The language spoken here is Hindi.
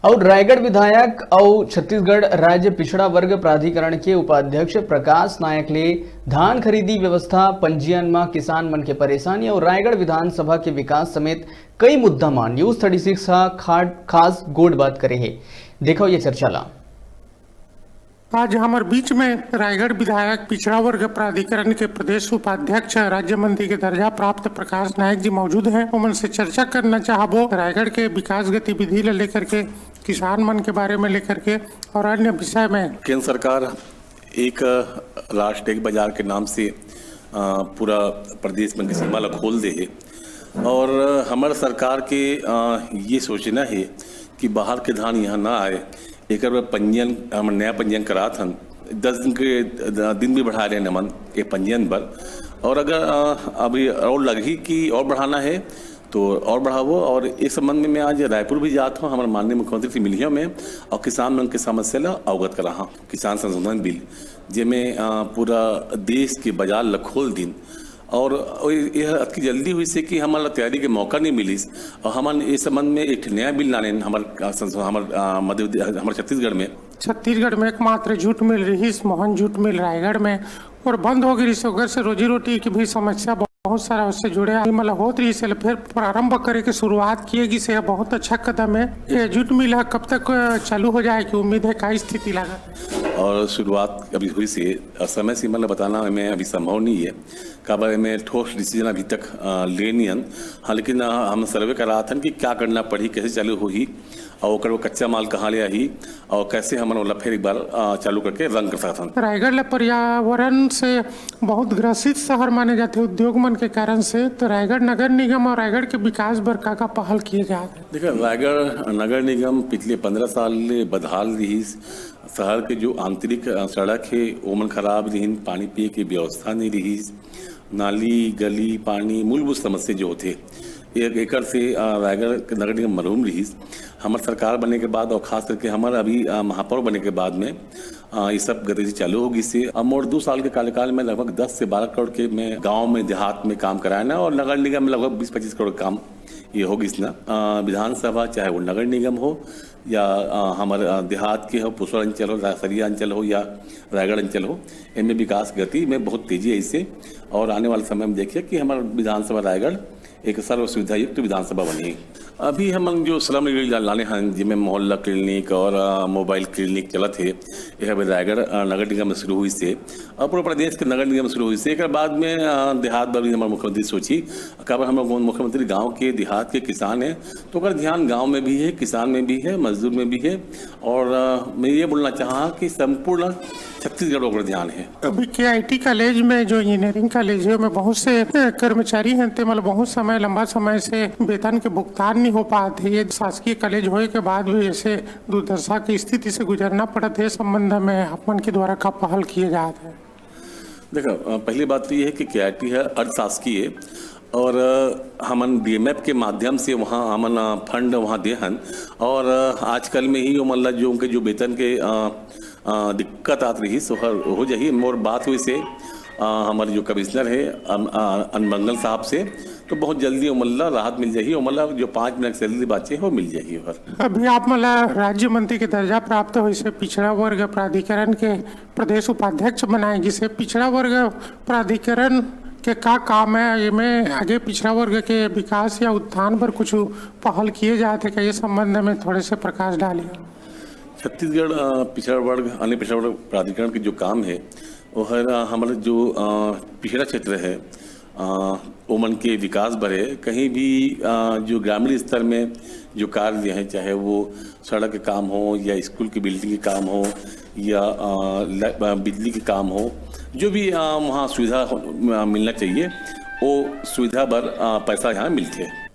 और रायगढ़ विधायक और छत्तीसगढ़ राज्य पिछड़ा वर्ग प्राधिकरण के उपाध्यक्ष प्रकाश नायक ने धान खरीदी व्यवस्था, पंजीयन में किसान मन के परेशानी और रायगढ़ विधानसभा के विकास समेत कई मुद्दा में न्यूज 36 खास गोड बात करे है। देखो ये चर्चा ला। आज हमारे बीच में रायगढ़ विधायक पिछड़ा वर्ग प्राधिकरण के प्रदेश उपाध्यक्ष राज्य मंत्री के दर्जा प्राप्त प्रकाश नायक जी मौजूद हैं। उनसे चर्चा करना चाहबो रायगढ़ के विकास गतिविधि लेकर के, किसान मन के बारे में लेकर के और अन्य विषय में। केंद्र सरकार एक राष्ट्र एक बाजार के नाम से पूरा प्रदेश में सीमा ला खोल दे है और हमारे सरकार के ये सोचना है कि बाहर के धान यहाँ ना आए। एक पंजीयन हम नया पंजीयन करा था 10 दिन के दिन भी बढ़ा रहे नमन ये पंजीयन पर। और अगर अभी और लगी कि और बढ़ाना है तो और बढ़ावो। और इस संबंध में मैं आज रायपुर भी जाता हूँ, हमारे माननीय मुख्यमंत्री से मिलियों में और किसान मन के समस्या ला अवगत करा हाँ। किसान संशोधन बिल जिसमें पूरा देश के बाजार ला खोल दिन और यह अति जल्दी हुई से कि हमारा तैयारी के मौका नहीं मिली और हमारे इस संबंध में एक नया बिल लाने हमारे छत्तीसगढ़ में एकमात्र जूट मिल रही मोहन जूट मिल रायगढ़ में और बंद हो गई। इस से रोजी रोटी की भी समस्या बहुत सारा उससे जुड़े मतलब होत रही से फिर प्रारंभ करे की शुरुआत किएगी से बहुत अच्छा कदम है। ये जूट मिल कब तक चालू हो जाए की उम्मीद है, का स्थिति लगा? और शुरुआत अभी हुई से समय सीमा बताना हमें अभी संभव नहीं है। काबर में ठोस डिसीजन अभी तक ले नहीं हन। हाँ, लेकिन हम सर्वे करा था कि क्या करना पड़ी, कैसे चालू होगी और वो कच्चा माल कहाँ ले आई और कैसे हम फिर एक बार चालू करके रंग कर सकते। रायगढ़ पर्यावरण से बहुत ग्रसित शहर माने जाते उद्योग मन के कारण से, तो रायगढ़ नगर निगम और रायगढ़ के विकास बर का पहल किए जाते? देखिए, रायगढ़ नगर निगम पिछले 15 साल बदहाल रही। शहर के जो आंतरिक सड़क है ओमन खराब रही, पानी पिए की व्यवस्था नहीं रही, नाली गली पानी मूलभूत समस्या जो होते एक एकड़ से रायगढ़ नगर निगम मरहूम रही। हमारे सरकार बनने के बाद और खास करके हमारा अभी महापौर बनने के बाद में ये सब गतिविधि चालू होगी से अब और 2 साल के कार्यकाल में लगभग 10 से 12 करोड़ के मैं गांव में देहात में काम कराया ना और नगर निगम में लगभग 20-25 करोड़ काम ये होगी इसना। विधानसभा चाहे वो नगर निगम हो या हमारे देहात के हो, पुसौर अंचल हो, सरिया अंचल हो या रायगढ़ अंचल हो, इनमें विकास गति में बहुत तेजी है इससे। और आने वाले समय में देखिए कि हमारा विधानसभा रायगढ़ एक सर्व सुविधा युक्त विधानसभा बनी। अभी हम जो स्लम लाने हैं जिनमें मोहल्ला क्लिनिक और मोबाइल क्लिनिक चला थे, यह रायगढ़ नगर निगम में शुरू हुई से और पूरे प्रदेश के नगर निगम में शुरू हुई से। एक बाद में देहात पर भी हमारे मुख्यमंत्री सोची कब हमारे मुख्यमंत्री गांव के देहात के किसान हैं तो अगर ध्यान गांव में भी है, किसान में भी है, मजदूर में भी है। और मैं ये बोलना चाहा कि संपूर्ण छत्तीसगढ़ पर ध्यान है। अभी के IT कॉलेज में जो इंजीनियरिंग कॉलेज है में बहुत से कर्मचारी हैं ते मतलब बहुत समय लंबा समय से वेतन के भुगतान नहीं हो पाते। ये शासकीय कॉलेज होने के बाद भी ऐसे दुर्दशा की स्थिति से गुजरना पड़ता है। संबंध में अपन के द्वारा का पहल किए जाते हैं? देखो, पहली बात तो ये है कि KIT है अर्धशासकीय और हमन DMF के माध्यम से वहाँ हमन फंड वहाँ दे हन और आजकल में ही मतलब जो उनके जो वेतन के दिक्कत आती रही सो हो जाही। और बात हुई से हमारे जो कमिश्नर है अनमंगल साहब से तो बहुत जल्दी उमल्ला राहत मिल जाएगी। उमल्ला जो 5 मिनट सैलरी बाचे वो मिल जाएगी। अभी आप मतलब राज्य मंत्री के दर्जा प्राप्त हुई से पिछड़ा वर्ग प्राधिकरण के प्रदेश उपाध्यक्ष बनाए, जिसे पिछड़ा वर्ग प्राधिकरण के का काम है, ये में आगे पिछड़ा वर्ग के विकास या उत्थान पर कुछ पहल किए जाते क्या? ये संबंध में थोड़े से प्रकाश डालिए। छत्तीसगढ़ पिछड़ा वर्ग अन्य पिछड़ा वर्ग प्राधिकरण के जो काम है वो हर हमारे जो पिछड़ा क्षेत्र है ओमन के विकास बढ़े। कहीं भी जो ग्रामीण स्तर में जो कार्य हैं, चाहे वो सड़क के काम हो या स्कूल की बिल्डिंग के काम हो या बिजली के काम हो, जो भी वहाँ सुविधा मिलना चाहिए वो सुविधा पर पैसा यहाँ मिलते हैं।